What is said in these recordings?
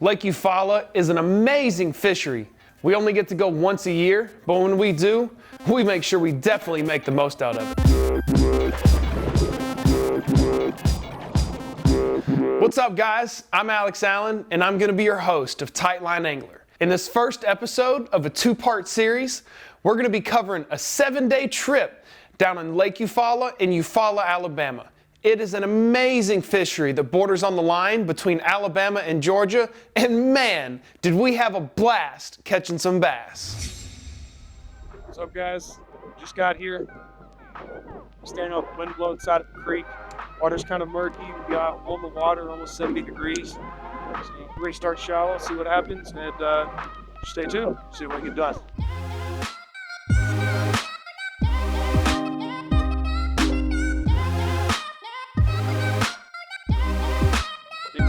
Lake Eufaula is an amazing fishery. We only get to go once a year, but when we do, we make sure we definitely make the most out of it. What's up, guys? I'm Alex Allen, and I'm gonna be your host of Tightline Angler. In this first episode of a two-part series, we're gonna be covering a 7-day trip down in Lake Eufaula in Eufaula, Alabama. It is an amazing fishery that borders on the line between Alabama and Georgia, and man, did we have a blast catching some bass. What's up, guys? Just got here. Standing up wind blowing side of the creek. Water's kind of murky. We got warm water, almost 70 degrees. So we start shallow, see what happens, and stay tuned, see what we get done.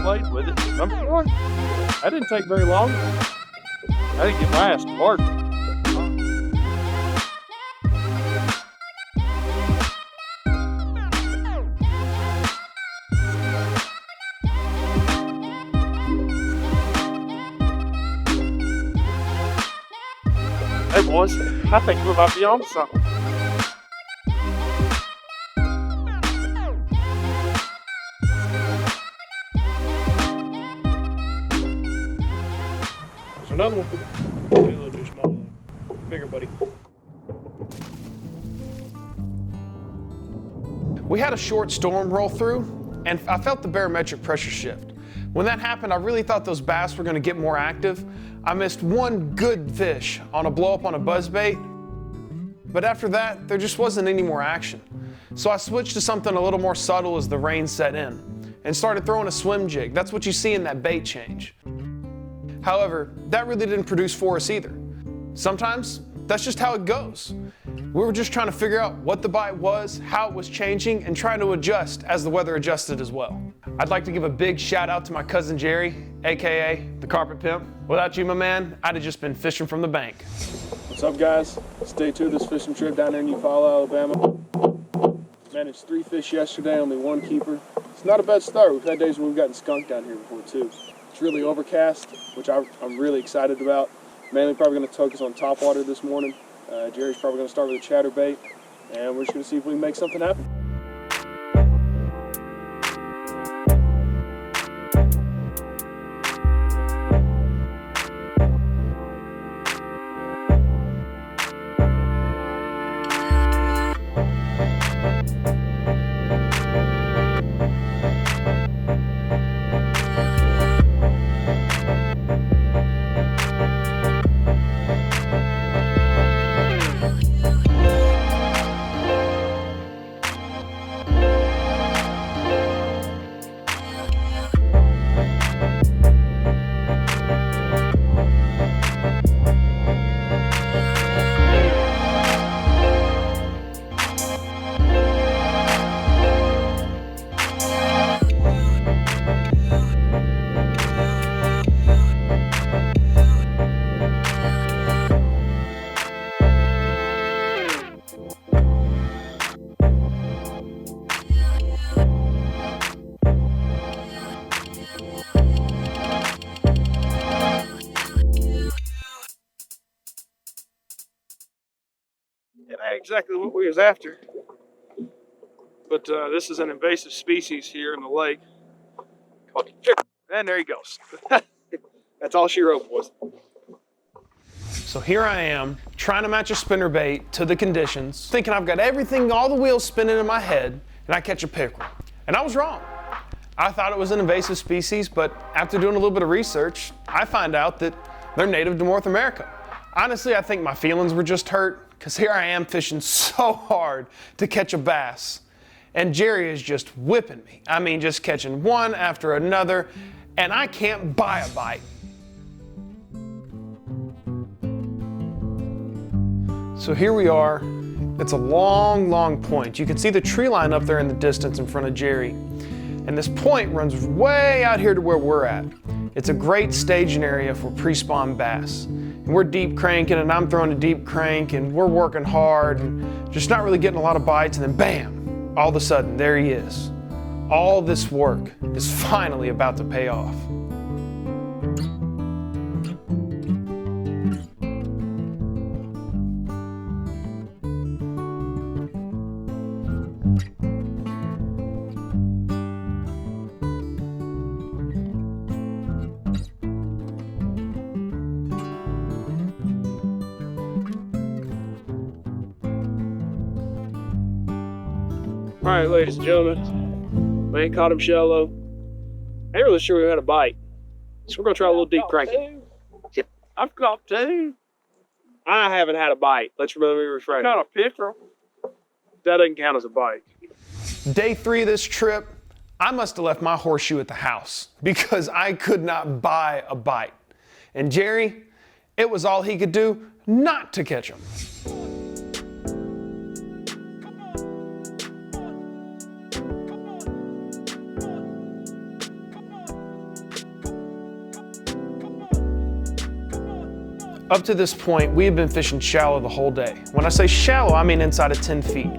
Played with it. Number one. That didn't take very long. I didn't get my ass to bark. Hey boys, I think we're about to be on to something. Another one. A little too small. Bigger, buddy. We had a short storm roll through, and I felt the barometric pressure shift. When that happened, I really thought those bass were going to get more active. I missed one good fish on a blow up on a buzzbait, but after that, there just wasn't any more action. So I switched to something a little more subtle as the rain set in, and started throwing a swim jig. That's what you see in that bait change. However, that really didn't produce for us either. Sometimes that's just how it goes. We were just trying to figure out what the bite was, how it was changing, and trying to adjust as the weather adjusted as well. I'd like to give a big shout out to my cousin Jerry, AKA the Carpet Pimp. Without you, my man, I'd have just been fishing from the bank. What's up, guys? Stay tuned this fishing trip down there in Eufaula, Alabama. Managed 3 fish yesterday, only 1 keeper. It's not a bad start. We've had days when we've gotten skunked down here before too. It's really overcast, which I'm really excited about. Mainly probably going to focus on topwater this morning. Jerry's probably going to start with a chatterbait, and we're just going to see if we can make something happen. It ain't exactly what we was after, but this is an invasive species here in the lake called, and there he goes. That's all she wrote, boys. So here I am, trying to match a spinnerbait to the conditions, thinking I've got everything, all the wheels spinning in my head, and I catch a pickerel. And I was wrong. I thought it was an invasive species, but after doing a little bit of research, I find out that they're native to North America. Honestly, I think my feelings were just hurt, because here I am fishing so hard to catch a bass. And Jerry is just whipping me. I mean, just catching one after another, and I can't buy a bite. So here we are. It's a long, long point. You can see the tree line up there in the distance in front of Jerry. And this point runs way out here to where we're at. It's a great staging area for pre-spawn bass. And we're deep cranking, and I'm throwing a deep crank, and we're working hard and just not really getting a lot of bites, and then bam, all of a sudden, there he is. All this work is finally about to pay off. All right, ladies and gentlemen, man caught him shallow. I ain't really sure we had a bite, so we're gonna try a little deep cranking. I've caught two. I haven't had a bite. Let me rephrase. Not a pickerel. That doesn't count as a bite. Day 3 of this trip, I must have left my horseshoe at the house because I could not buy a bite. And Jerry, it was all he could do not to catch them. Up to this point, we have been fishing shallow the whole day. When I say shallow, I mean inside of 10 feet.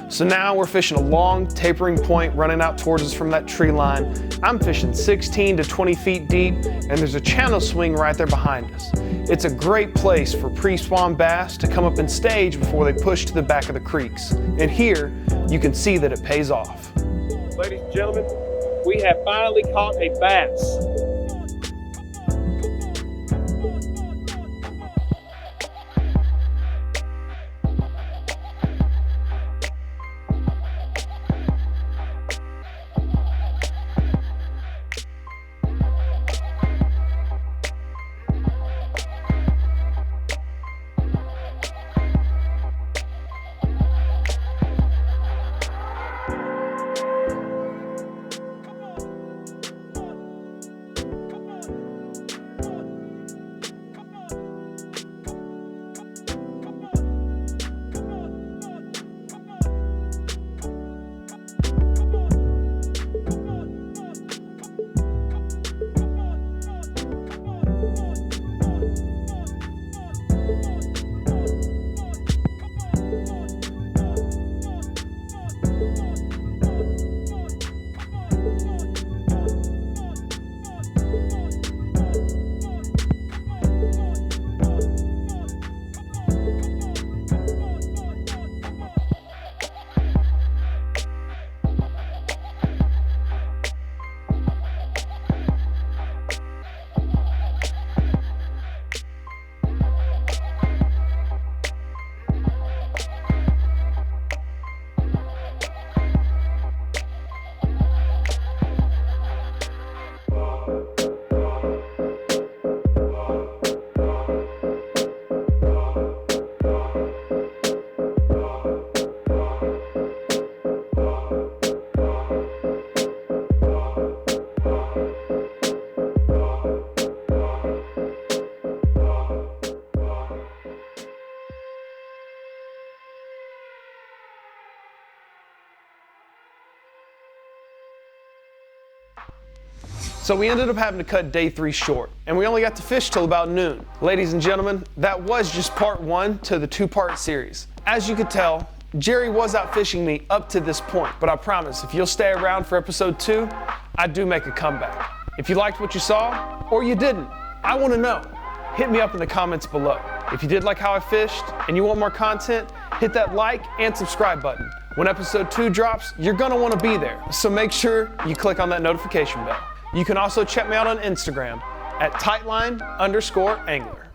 So now we're fishing a long tapering point running out towards us from that tree line. I'm fishing 16 to 20 feet deep, and there's a channel swing right there behind us. It's a great place for pre-spawn bass to come up and stage before they push to the back of the creeks. And here, you can see that it pays off. Ladies and gentlemen, we have finally caught a bass. So we ended up having to cut day 3 short, and we only got to fish till about noon. Ladies and gentlemen, that was just part 1 to the 2-part series. As you could tell, Jerry was out fishing me up to this point, but I promise if you'll stay around for episode 2, I do make a comeback. If you liked what you saw, or you didn't, I want to know. Hit me up in the comments below. If you did like how I fished and you want more content, hit that like and subscribe button. When episode 2 drops, you're gonna want to be there, so make sure you click on that notification bell. You can also check me out on Instagram at tightline_angler.